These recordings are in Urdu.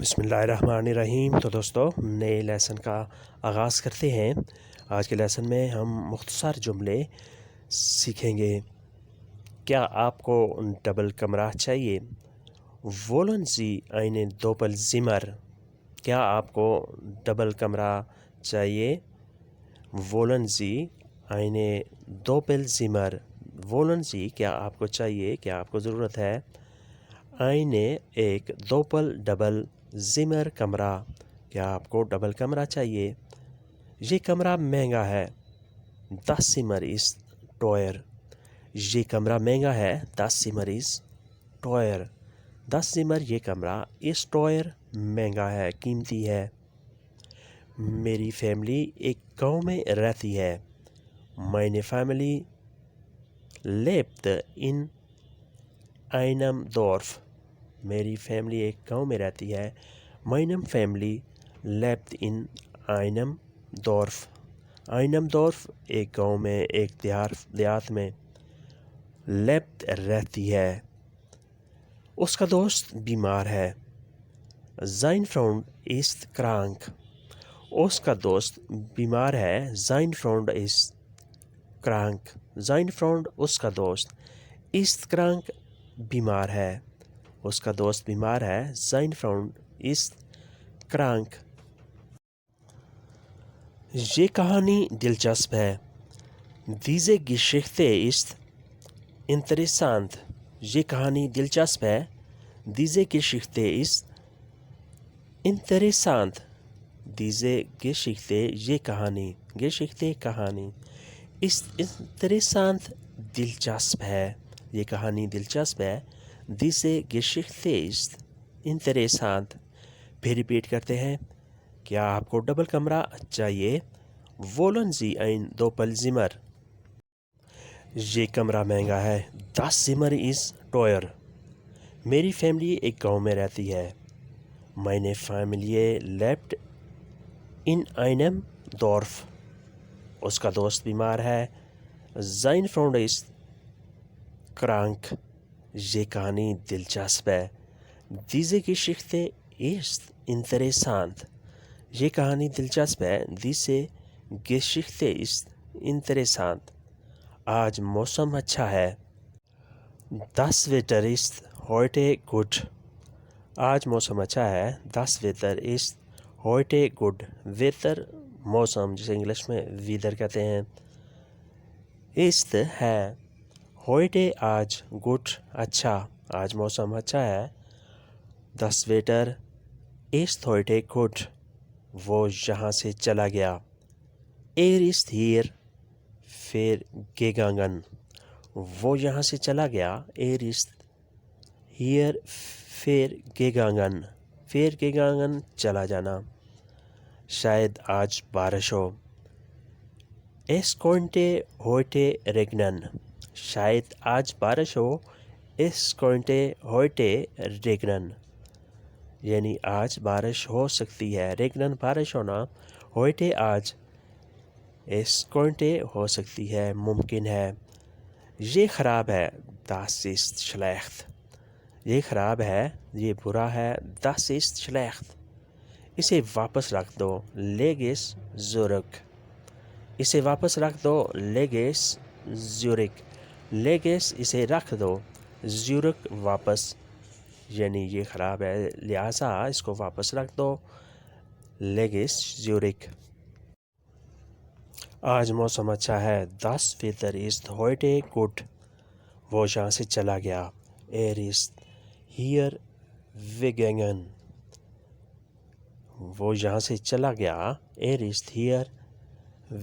بسم اللہ الرحمن الرحیم۔ تو دوستو نئے لیسن کا آغاز کرتے ہیں۔ آج کے لیسن میں ہم مختصر جملے سیکھیں گے۔ کیا آپ کو ڈبل کمرہ چاہیے؟ wollen Sie eine Doppelzimmer؟ کیا آپ کو ڈبل کمرہ چاہیے؟ wollen Sie eine Doppelzimmer؟ wollen Sie کیا آپ کو چاہیے، کیا آپ کو ضرورت ہے؟ ایک ڈبل زمر کمرہ، کیا آپ کو ڈبل کمرہ چاہیے؟ یہ کمرہ مہنگا ہے، das Zimmer ist teuer۔ یہ کمرہ مہنگا ہے، das Zimmer ist teuer۔ das Zimmer یہ کمرہ ist teuer مہنگا ہے، قیمتی ہے۔ میری فیملی ایک گاؤں میں رہتی ہے، meine Family lebt in einem Dorf۔ میری فیملی ایک گاؤں میں رہتی ہے، meine Family lebt in einem Dorf۔ einem Dorf ایک گاؤں میں، ایک دیہات میں، lebt رہتی ہے۔ اس کا دوست بیمار ہے، sein Freund ist krank۔ اس کا دوست بیمار ہے، sein Freund ist krank۔ sein Freund اس کا دوست، ist krank بیمار ہے، اس کا دوست بیمار ہے، sein Freund ist krank۔ یہ کہانی دلچسپ ہے، diese Geschichte ist interessant۔ یہ کہانی دلچسپ ہے، diese Geschichte ist interessant۔ diese Geschichte یہ کہانی، Geschichte کہانی، ist interessant دلچسپ ہے، یہ کہانی دلچسپ ہے، diese Geschichte ist interessant۔ پھر ریپیٹ کرتے ہیں۔ کیا آپ کو ڈبل کمرہ چاہیے؟ wollen Sie ein Doppelzimmer؟ یہ کمرہ مہنگا ہے، das Zimmer ist teuer۔ میری فیملی ایک گاؤں میں رہتی ہے، meine Familie lebt in einem Dorf۔ اس کا دوست بیمار ہے، sein Freund ist krank۔ یہ کہانی دلچسپ ہے، diese Geschichte ist interessant۔ یہ کہانی دلچسپ ہے، diese Geschichte ist interessant۔ آج موسم اچھا ہے، das Wetter ist heute gut۔ آج موسم اچھا ہے، das Wetter ist heute gut۔ weather موسم، جسے انگلش میں ویدر کہتے ہیں، ist ہے، heute آج، good اچھا، آج موسم اچھا ہے، das Wetter ist heute gut۔ وہ یہاں سے چلا گیا، ist hier gegangen۔ وہ یہاں سے چلا گیا، ist hier gegangen۔ gegangen چلا جانا۔ شاید آج بارش ہو، es könnte heute regnen۔ شاید آج بارش ہو، es könnte heute regnen۔ یعنی آج بارش ہو سکتی ہے، regnen بارش ہونا، heute آج، es könnte ہو سکتی ہے، ممکن ہے۔ یہ خراب ہے، das ist schlecht۔ یہ خراب ہے، یہ برا ہے، das ist schlecht۔ اسے واپس رکھ دو، leg es zurück۔ اسے واپس رکھ دو، leg es zurück۔ leg es اسے رکھ دو، zurück واپس، یعنی یہ خراب ہے لہٰذا اس کو واپس رکھ دو، leg es zurück۔ آج موسم اچھا ہے، das Wetter ist heute gut۔ وہ یہاں سے چلا گیا، ist hier gegangen۔ وہ یہاں سے چلا گیا، ist hier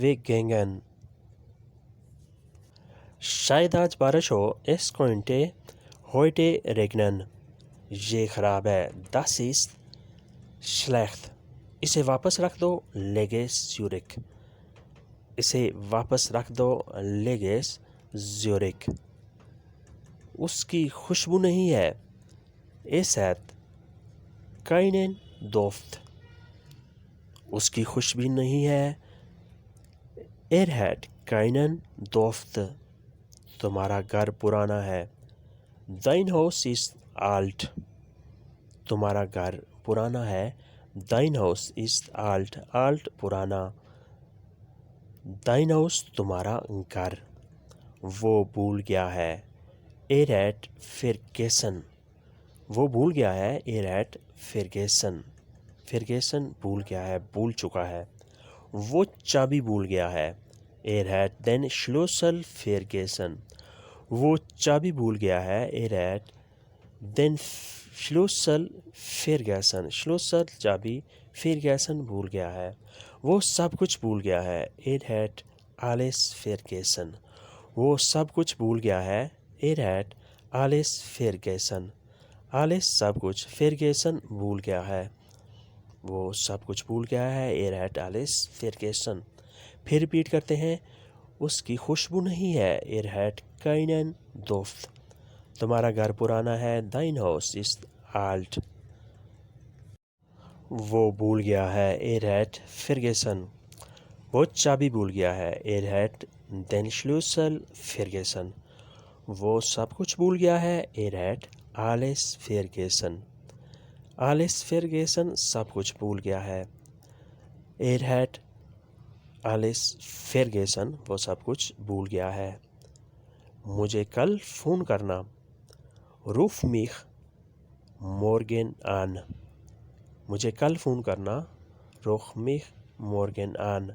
gegangen۔ شاید آج بارش ہو، es könnte heute regnen۔ یہ خراب ہے، das ist schlecht۔ اسے واپس رکھ دو، leg es zurück۔ اسے واپس رکھ دو، leg es zurück۔ اس کی خوشبو نہیں ہے، es hat keinen Duft۔ اس کی خوشبو نہیں ہے، hat keinen Duft۔ تمہارا گھر پرانا ہے، dein Haus ist alt۔ تمہارا گھر پرانا ہے. Dein Haus ist alt. Alt پرانا. Dein Haus تمہارا گھر. وہ بھول گیا ہے. Er hat vergessen. وہ بھول گیا ہے. Er hat vergessen. Vergessen بھول گیا ہے, بھول چکا ہے. وہ چابی بھول گیا ہے. Er hat den Schlüssel vergessen. وہ چابی بھول گیا ہے. Er hat den Schlüssel vergessen. Schlüssel چابی, vergessen بھول گیا ہے. وہ سب کچھ بھول گیا ہے. Er hat alles vergessen. وہ سب کچھ بھول گیا ہے. Er hat alles vergessen. alles سب کچھ, vergessen بھول گیا ہے. وہ سب کچھ بھول گیا ہے. Er hat alles vergessen. پھر ریپیٹ کرتے ہیں. اس کی خوشبو نہیں ہے. Er hat keinen Duft. تمہارا گھر پرانا ہے. Dein Haus ist alt. وہ بھول گیا ہے. Er hat vergessen. وہ چابی بھول گیا ہے. Er hat den Schlüssel vergessen. وہ سب کچھ بھول گیا ہے. Er hat alles vergessen. alles vergessen سب کچھ بھول گیا ہے. Er hat alles vergessen وہ سب کچھ بھول گیا ہے. مجھے کل فون کرنا. Ruf mich morgen an. مجھے کل فون کرنا. Ruf mich morgen an.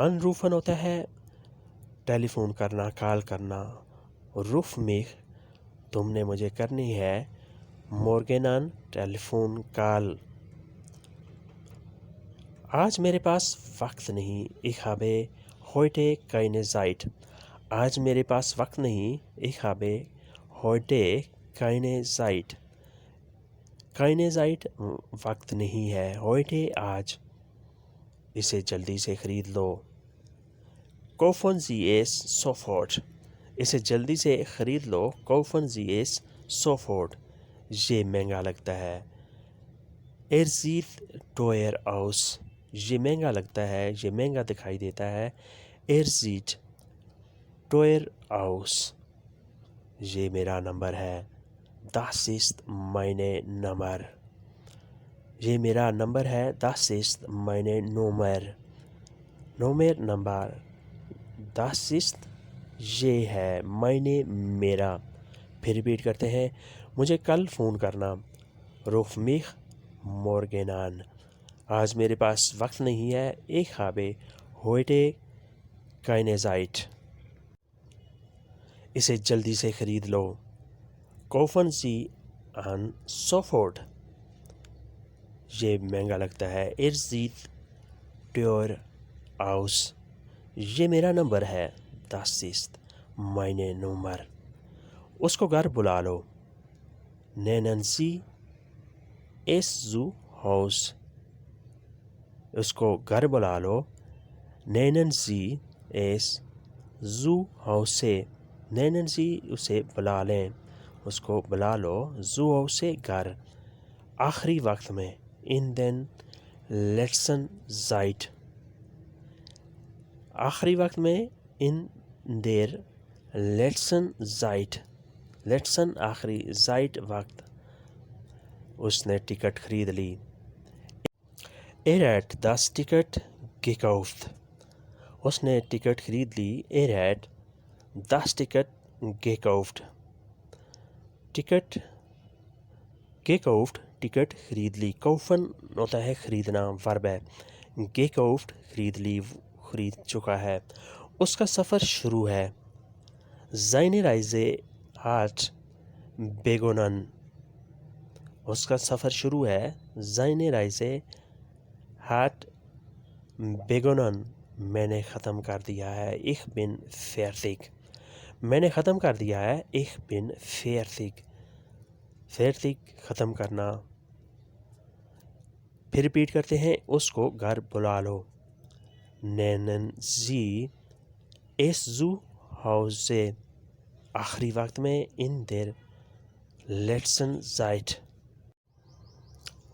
Anrufen ہوتا ہے ٹیلی فون کرنا, کال کرنا. Ruf mich تم نے مجھے کرنی ہے. Morgen an telephone call. آج میرے پاس وقت نہیں. Ich habe heute keine Zeit. آج میرے پاس وقت نہیں. Ich habe heute keine Zeit. keine Zeit وقت نہیں ہے. heute آج. اسے جلدی سے خرید لو. kaufen Sie es sofort. اسے جلدی سے خرید لو. kaufen Sie es sofort. یہ مہنگا لگتا ہے. Er sieht teuer aus. یہ مہنگا لگتا ہے, یہ مہنگا دکھائی دیتا ہے. Er sieht teuer aus. یہ میرا نمبر ہے. Das ist meine Nummer. یہ میرا نمبر ہے. Das ist meine Nummer. Nummer number. Das ist یہ ہے. meine میرا. پھر ریپیٹ کرتے ہیں. مجھے کل فون کرنا. Ruf mich morgen an. آج میرے پاس وقت نہیں ہے. Ich habe heute keine Zeit. اسے جلدی سے خرید لو. kaufen Sie an sofort. یہ مہنگا لگتا ہے. Er sieht teuer aus. یہ میرا نمبر ہے. Das ist meine Nummer. اس کو گھر بلا لو. Nennen Sie es zu Haus. اس کو گھر بلا لو. Nennen Sie es zu Hause. Nennen Sie اسے بلا لیں. اس کو بلا لو. zu Hause گھر. آخری وقت میں. in den letzten Zeit. آخری وقت میں. in der letzten Zeit. letzten آخری, Zeit وقت. اس نے ٹکٹ خرید لی. Er hat das Ticket gekauft. اس نے ٹکٹ خرید لی. Er hat das Ticket gekauft. Ticket gekauft ticket خرید لی. kaufen ہوتا ہے خریدنا, ورب ہے. gekauft خرید لی, خرید چکا ہے. اس کا سفر شروع ہے. Seine Reise hat begonnen. اس کا سفر شروع ہے. Seine Reise hat begonnen. میں نے ختم کر دیا ہے. Ich bin fertig. میں نے ختم کر دیا ہے. Ich bin fertig. fertig ختم کرنا. پھر ریپیٹ کرتے ہیں. اس کو گھر بلا لو. Nennen Sie es zu Hause. آخری وقت میں. in der letzten Zeit.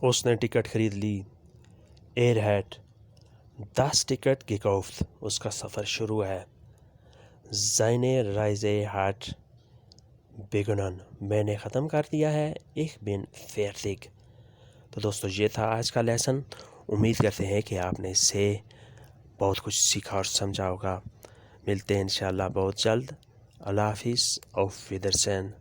اس نے ٹکٹ خرید لی. Er hat das Ticket gekauft. اس کا سفر شروع ہے. Seine Reise hat begonnen میں نے ختم کر دیا ہے. Ich bin fertig. تو دوستو یہ تھا آج کا لیسن. امید کرتے ہیں کہ آپ نے اس سے بہت کچھ سیکھا اور سمجھا ہوگا. ملتے ہیں انشاءاللہ بہت جلد. اللہ حافظ. auf Wiedersehen.